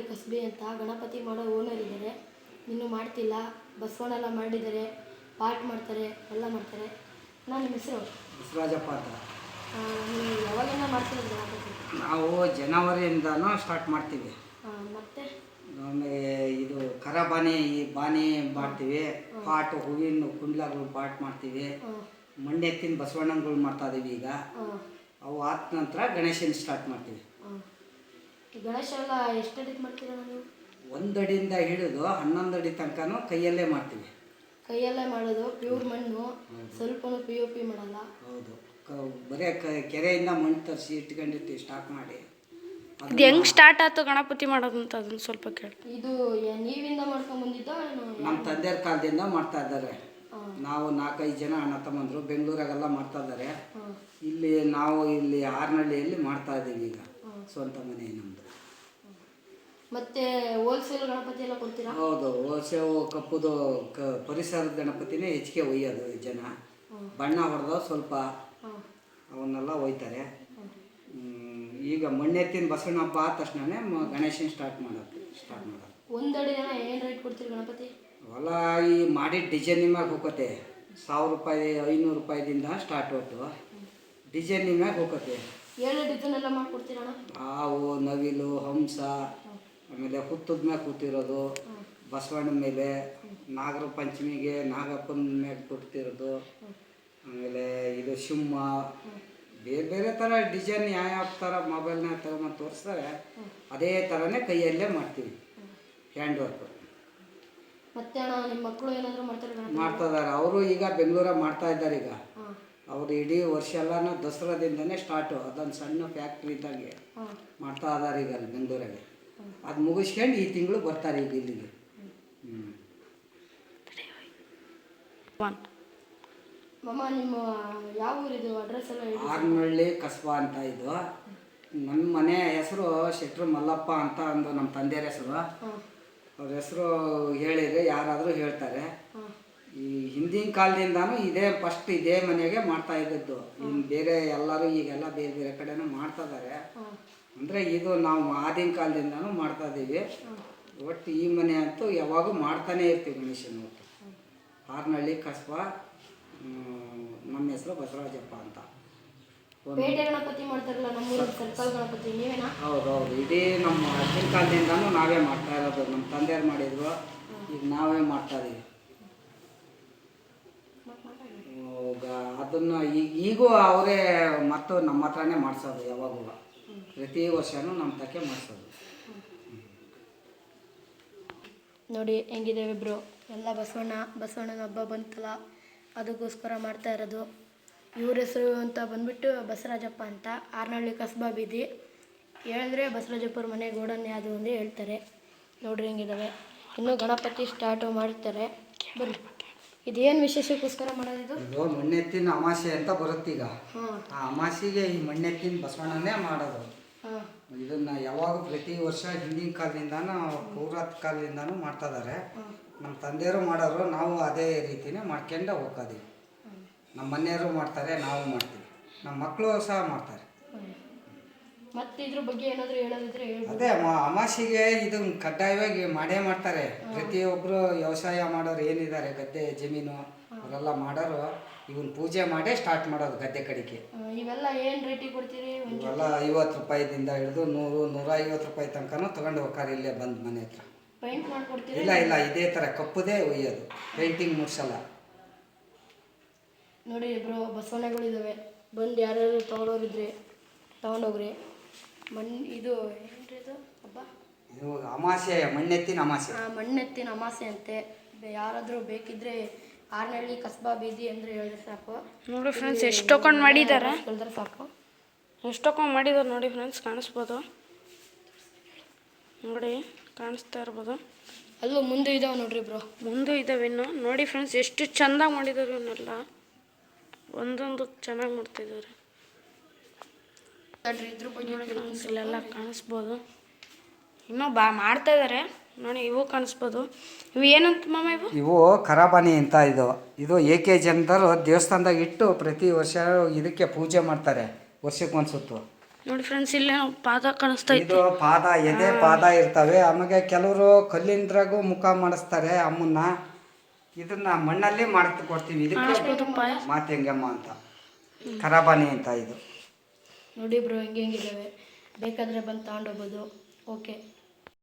ಆರ್ನಳ್ಳಿ ಕಸ್ಬೆ ಅಂತ ಗಣಪತಿ ಮಾಡೋ ಓನರ್ ಇದ್ದಾರೆ. ಇನ್ನೂ ಮಾಡ್ತಿಲ್ಲ, ಬಸವಣ್ಣೆಲ್ಲ ಮಾಡಿದ್ದಾರೆ, ಪಾಠ ಮಾಡ್ತಾರೆ, ಎಲ್ಲ ಮಾಡ್ತಾರೆ. ನಾನು ನಿಮ್ಮ ಹೆಸರು ಬಸವರಾಜಪ್ಪ ಅಂತ. ನೀವು ಯಾವಾಗಿಂದ ಮಾಡ್ತಿರೋದು ಗಣಪತಿ? ನಾವು ಜನವರಿಯಿಂದನೂ ಸ್ಟಾರ್ಟ್ ಮಾಡ್ತೀವಿ. ಮತ್ತೆ ಆಮೇಲೆ ಇದು ಬಾನಿ ಮಾಡ್ತೀವಿ, ಪಾಟ್ ಹೂವಿನ ಕುಂಡ್ಲಗಳು ಪಾಟ್ ಮಾಡ್ತೀವಿ, ಮಣ್ಣೆತ್ತಿನ ಬಸವಣ್ಣಗಳು ಮಾಡ್ತಾ ಇದೀವಿ. ಈಗ ಅವು ಆದ ನಂತರ ಗಣೇಶನ ಸ್ಟಾರ್ಟ್ ಮಾಡ್ತೀವಿ. ಗಣೇಶ ಎಲ್ಲ ಎಷ್ಟು ಅಡಿಗೆ ಮಾಡ್ತೀರಾ? ನೀವು 1 ಅಡಿಯಿಂದ ಹಿಡಿದು 11 ಅಡಿ ತನಕನೂ ಕೈಯಲ್ಲೇ ಮಾಡ್ತೀವಿ. ಕೈಯಲ್ಲೇ ಮಾಡೋದು, ಪ್ಯೂರ್ ಮಣ್ಣು, ಸ್ವಲ್ಪನೂ POP ಮಾಡಲ್ಲ. ಹೌದು, ಬರೀ ಕೆರೆಯಿಂದ ಮಣ್ಣು ತರಿಸಿ ಇಟ್ಕೊಂಡಿರ್ತೀವಿ ಸ್ಟಾಕ್ ಮಾಡಿ. ಇದು ಹೆಂಗೆ ಸ್ಟಾರ್ಟ್ ಆಯ್ತು ಗಣಪತಿ ಮಾಡೋದು ಅಂತ ಅದನ್ನು ಸ್ವಲ್ಪ ಕೇಳಿ. ಇದು ನೀವಿಂದ ಮಾಡ್ಕೊಂಡು ಬಂದಿದ್ದೋ? ನಮ್ಮ ತಂದೆಯವ್ರ ಕಾಲದಿಂದ ಮಾಡ್ತಾ ಇದ್ದಾರೆ. ನಾವು 4-5 ಜನ ಅಣ್ಣ ತಮ್ಮಂದರು ಬೆಂಗಳೂರಾಗೆಲ್ಲ ಮಾಡ್ತಾ ಇದ್ದಾರೆ. ನಾವು ಇಲ್ಲಿ ಆರ್ನಹಳ್ಳಿಯಲ್ಲಿ ಮಾಡ್ತಾ ಇದ್ದೀವಿ. ಈಗ ಸ್ವಂತ ಮನೆ ನಮ್ಮದು. ಮತ್ತೆ ಹೋಲ್ಸೇಲ್ ಗಣಪತಿ ಎಲ್ಲ ಕೊಡ್ತೀರಾ? ಹೌದು, ಹೋಲ್ಸೇಲ್ ಕಪ್ಪುದು ಪರಿಸರದ ಗಣಪತಿನೇ ಹೆಚ್ಚಿಗೆ ಒಯ್ಯೋದು ಜನ. ಬಣ್ಣ ಹೊಡೆದು ಸ್ವಲ್ಪ ಅವನ್ನೆಲ್ಲ ಒಯ್ತಾರೆ. ಈಗ ಮಣ್ಣೆತ್ತಿನ ಬಸವಣ್ಣ ಹಬ್ಬ ಆದ ತಕ್ಷಣನೇ ಗಣೇಶನ ಸ್ಟಾರ್ಟ್ ಮಾಡೋದು. 1 ಅಡಿ ಏನು ರೇಟ್ ಕೊಡ್ತೀರಿ ಗಣಪತಿ? ಹೊಲ ಈ ಮಾಡಿದ ಡಿಸೈನ್ ಮ್ಯಾಗ ಹೋಗತ್ತೆ. 1000 ರೂಪಾಯಿ 500 ರೂಪಾಯಿದಿಂದ ಸ್ಟಾರ್ಟ್ ಹೊತ್ತು ಡಿಸೈನ್ ಮ್ಯಾಗ ಹೋಗತ್ತೆ. 7 ಡಿಸೈನ್ ಎಲ್ಲ ಮಾಡ್ಕೊಡ್ತೀರಣ್ಣ? ಹಾವು, ನವಿಲು, ಹಂಸ, ಆಮೇಲೆ ಹುತ್ತದ ಮ್ಯಾಗ ಕೂತಿರೋದು, ಬಸವಣ್ಣನ ಮೇಲೆ, ನಾಗರ ಪಂಚಮಿಗೆ ನಾಗಪ್ಪನ ಮ್ಯಾಗ ಕೊಡ್ತಿರೋದು, ಆಮೇಲೆ ಇದು ಸಿಂಹ, ಬೇರೆ ಬೇರೆ ಥರ ಡಿಸೈನ್ ಯಾವ ಥರ ಮೊಬೈಲ್ನಾಗ ತಗೊಂಬಂದು ತೋರಿಸ್ತಾರೆ ಅದೇ ಥರನೇ ಕೈಯಲ್ಲೇ ಮಾಡ್ತೀವಿ. Hand work. ಮತ್ತೆ ಅಣ್ಣ ನಿಮ್ಮ ಮಕ್ಕಳು ಏನಾದರೂ ಮಾಡ್ತಿದ್ದಾರೆ. ಅವರು ಈಗ ಬೆಂಗಳೂರಾಗ ಮಾಡ್ತಾ ಇದ್ದಾರೆ. ಈಗ ಅವರು ಇಡೀ ವರ್ಷ ಎಲ್ಲನೂ ದಸರಾದಿಂದನೇ ಸ್ಟಾರ್ಟು. ಅದೊಂದು ಸಣ್ಣ ಫ್ಯಾಕ್ಟ್ರಿ ಇದ್ದಂಗೆ ಮಾಡ್ತಾ ಇದ್ದಾರೆ ಈಗ ಅಲ್ಲಿ ಬೆಂಗಳೂರಾಗೆ. ಅದು ಮುಗಿಸ್ಕೊಂಡು ಈ ತಿಂಗಳು ಬರ್ತಾರೆ ಈಗ ಇಲ್ಲಿಗೆ. ಮಮ್ಮ, ನಿಮ್ಮ ಯಾವ ಊರಿದು ಅಡ್ರೆಸ್ ಎಲ್ಲ? ಆರ್ನಹಳ್ಳಿ ಕಸ್ಬಾ ಅಂತ. ಇದು ನಮ್ಮ ಮನೆ ಹೆಸರು ಶೆಟ್ರು ಮಲ್ಲಪ್ಪ ಅಂತ ಅಂದು ನಮ್ಮ ತಂದೆಯರ ಹೆಸರು. ಅವ್ರ ಹೆಸರು ಹೇಳಿದರೆ ಯಾರಾದರೂ ಹೇಳ್ತಾರೆ. ಈ ಹಿಂದಿನ ಕಾಲದಿಂದಾನು ಫಸ್ಟ್ ಇದೇ ಮನೆಗೆ ಮಾಡ್ತಾ ಇದ್ದದ್ದು. ಇನ್ನು ಬೇರೆ ಎಲ್ಲರೂ ಈಗೆಲ್ಲ ಬೇರೆ ಬೇರೆ ಕಡೆನೂ ಮಾಡ್ತಾ ಇದ್ದಾರೆ. ಅಂದರೆ ಇದು ನಾವು ಆದಿನ ಕಾಲದಿಂದಾನು ಮಾಡ್ತಾ ಇದ್ದೀವಿ. ಒಟ್ಟು ಈ ಮನೆ ಅಂತೂ ಯಾವಾಗೂ ಮಾಡ್ತಾನೇ ಇರ್ತೀವಿ ಗಣೇಶನ. ಒಟ್ಟು ಆರ್ನಹಳ್ಳಿ ಕಸ್ಬಾ. ನಮ್ಮ ಹೆಸರು ಬಸವರಾಜಪ್ಪ ಅಂತ. ಪೇಟೆ ಗಣಪತಿ ಮಾಡ್ತಾರಲ್ಲ ನಮ್ಮೂರ ಸರ್ಕಲ್ ಗಣಪತಿ ನೀವೇನಾ? ಹೌದೌದು, ಇಡೀ ನಮ್ಮ ಅಜ್ಜಿನ ಕಾಲದಿಂದನೂ ನಾವೇ ಮಾಡ್ತಾ ಇರೋದು. ನಮ್ಮ ತಂದೆಯವ್ರು ಮಾಡಿದ್ರು, ಈಗ ನಾವೇ ಮಾಡ್ತಾ ಇದೀವಿ. ಅದನ್ನು ಈಗೂ ಅವರೇ ಮತ್ತು ನಮ್ಮ ಹತ್ರನೇ ಮಾಡಿಸೋದು. ಯಾವಾಗೂ ಪ್ರತಿ ವರ್ಷವೂ ನಮ್ಮ ತಕ್ಕೆ ಮಾಡಿಸೋದು. ನೋಡಿ ಹೆಂಗಿದೆ ಇಬ್ರು ಎಲ್ಲ ಬಸವಣ್ಣನ ಹಬ್ಬ ಬಂತಲ್ಲ, ಅದಕ್ಕೋಸ್ಕರ ಮಾಡ್ತಾ ಇರೋದು. ಇವ್ರ ಹೆಸರು ಅಂತ ಬಂದ್ಬಿಟ್ಟು ಬಸವರಾಜಪ್ಪ ಅಂತ, ಆರ್ನಹಳ್ಳಿ ಕಸ್ಬಾ ಬೀದಿ. ಹೇಳಿದ್ರೆ ಬಸವರಾಜಪ್ಪವ್ರ ಮನೆ ಗೋಡನ್ ಯಾವುದು ಅಂತ ಹೇಳ್ತಾರೆ. ನೋಡ್ರಿ ಹೆಂಗಿದ್ದಾವೆ. ಇನ್ನೂ ಗಣಪತಿ ಸ್ಟಾರ್ಟು ಮಾಡ್ತಾರೆ. ಬರ್ರಿ, ಇದೇನು ವಿಶೇಷಕ್ಕೋಸ್ಕರ ಮಾಡೋದಿದು? ಇದು ಮಣ್ಣೆತ್ತಿನ ಅಮಾಸೆ ಅಂತ ಬರುತ್ತೀಗ. ಆ ಅಮಾಸೆಗೆ ಈ ಮಣ್ಣೆತ್ತಿನ ಬಸವಣ್ಣನೇ ಮಾಡೋದು. ಇದನ್ನು ಯಾವಾಗ ಪ್ರತಿ ವರ್ಷ ಹಿಂದಿನ ಕಾಲದಿಂದಾನು ಪೌರಾತ್ ಕಾಲದಿಂದಾನು ಮಾಡ್ತಾ ಇದ್ದಾರೆ. ನಮ್ಮ ತಂದೆಯವರು ಮಾಡೋರು, ನಾವು ಅದೇ ರೀತಿನೇ ಮಾಡ್ಕೊಂಡು ಹೋಗ್ತೀವಿ. ನಮ್ಮ ಮನೆಯವರು ಮಾಡ್ತಾರೆ, ನಾವು ಮಾಡ್ತೀವಿ, ನಮ್ಮ ಮಕ್ಕಳು ಸಹ ಮಾಡ್ತಾರೆ. ಮತ್ತೆ ಇದ್ರ ಬಗ್ಗೆ ಏನಾದರೂ ಹೇಳೋದಿದ್ರೆ ಅದೇ ಅಮಾಸೆಗೆ ಇದನ್ನು ಕಡ್ಡಾಯವಾಗಿ ಮಾಡೇ ಮಾಡ್ತಾರೆ. ಪ್ರತಿಯೊಬ್ಬರು ವ್ಯವಸಾಯ ಮಾಡೋರು ಏನಿದ್ದಾರೆ, ಗದ್ದೆ ಜಮೀನು ಅವರೆಲ್ಲ ಮಾಡೋರು ಇವನ್ ಪೂಜೆ ಮಾಡೇ ಸ್ಟಾರ್ಟ್ ಮಾಡೋದು ಗದ್ದೆ ಕಡೆಗೆ. ಇವೆಲ್ಲ ಏನು ರೇಟಿಗೆ ಕೊಡ್ತೀರಿ? ಇವೆಲ್ಲ 50 ರೂಪಾಯಿದಿಂದ ಹಿಡಿದು 100-150 ರೂಪಾಯಿ ತನಕನೂ ತೊಗೊಂಡು ಹೋಗ್ತಾರೆ. ಇಲ್ಲೇ ಬಂದು ಮನೆ ಹತ್ರ ಪೇಂಟ್ ಮಾಡ್ಕೊಡ್ತೀವಿ? ಇಲ್ಲ, ಇದೇ ಥರ ಕಪ್ಪುದೇ ಒಯ್ಯೋದು, ಪೇಂಟಿಂಗ್ ಮುಡ್ಸಲ್ಲ. ನೋಡಿ ಇಬ್ರು ಬಸವಣ್ಣಗಳಿದ್ದಾವೆ. ಬಂದು ಯಾರ್ಯಾರು ತೊಗೊಂಡೋರಿದ್ರೆ ತೊಗೊಂಡೋಗ್ರಿ. ಇದು ಏನ್ರಿ ಇದು ಹಬ್ಬ? ಇದು ಅಮಾಸೆ, ಮಣ್ಣೆತ್ತಿನ ಅಮಾಸೆ. ಮಣ್ಣೆತ್ತಿನ ಅಮಾಸೆ ಅಂತೆ. ಯಾರಾದರೂ ಬೇಕಿದ್ರೆ ಆರ್ನಹಳ್ಳಿ ಕಸ್ಬಾ ಬೀದಿ ಅಂದರೆ ಹೇಳಿದ್ರೆ ಸಾಕು. ನೋಡಿ ಫ್ರೆಂಡ್ಸ್, ಎಷ್ಟು ತೊಗೊಂಡು ಮಾಡಿದ್ದಾರೆ, ಸಾಕು. ಎಷ್ಟು ತೊಗೊಂಡು ಮಾಡಿದ್ದಾರೆ ನೋಡಿ ಫ್ರೆಂಡ್ಸ್, ಕಾಣಿಸ್ಬೋದು ನೋಡಿ, ಕಾಣಿಸ್ತಾ ಇರ್ಬೋದು. ಅಲ್ಲೂ ಮುಂದೆ ಇದಾವೆ ನೋಡ್ರಿ ಬ್ರೋ, ಮುಂದೆ ಇದ್ದಾವೆ ಇನ್ನು. ನೋಡಿ ಫ್ರೆಂಡ್ಸ್, ಎಷ್ಟು ಚೆಂದಾಗಿ ಮಾಡಿದ್ದಾರೆ ಇವನ್ನೆಲ್ಲ. ಒಂದೊಂದು ಚೆನ್ನಾಗಿ ಮಾಡ್ತಾಯಿದ್ದಾರೆ. ಇದ್ರ ಬಗ್ಗೆ ಇಲ್ಲೆಲ್ಲ ಕಾಣಿಸ್ಬೋದು. ಇನ್ನೂ ಮಾಡ್ತಾ ಇದ್ದಾರೆ ನೋಡಿ. ಇವು ಕಾಣಿಸ್ಬೋದು. ಇವು ಏನಂತ ಮಾಮ? ಇವು ಖರಾಬಾನಿ ಅಂತ. ಇದು ಏಕೆ ಜನರು ದೇವಸ್ಥಾನದಾಗ ಇಟ್ಟು ಪ್ರತಿ ವರ್ಷ ಇದಕ್ಕೆ ಪೂಜೆ ಮಾಡ್ತಾರೆ. ವರ್ಷಕ್ಕೆ ಒಂದು ಸುತ್ತು ನೋಡಿ ಫ್ರೆಂಡ್ಸ್ ಇಲ್ಲೇ ಪಾದ ಕಾಣಿಸ್ತಾ ಇದು ಇತ್ತು. ಪಾದ ಎದೆ ಪಾದ ಇರ್ತವೆ. ಆಮೇಲೆ ಕೆಲವರು ಕಲ್ಲಿಂದ್ರಾಗೂ ಮುಖ ಮಾಡಿಸ್ತಾರೆ ಅಮ್ಮನ್ನ. ಇದನ್ನ ಮಣ್ಣಲ್ಲಿ ಮಾಡ್ತು ಕೊಡ್ತೀವಿ. ಇದಕ್ಕೆ ಮಾತೆಂಗಮ್ಮ ಅಂತ, ಖರಾಬಾನಿ ಅಂತ ಇದು. ನೋಡಿ ಬ್ರೋ ಹೆಂಗಿದ್ದಾವೆ, ಬೇಕಾದರೆ ಬಂದು ತಗೊಂಡೋಗ್ಬೋದು. ಓಕೆ.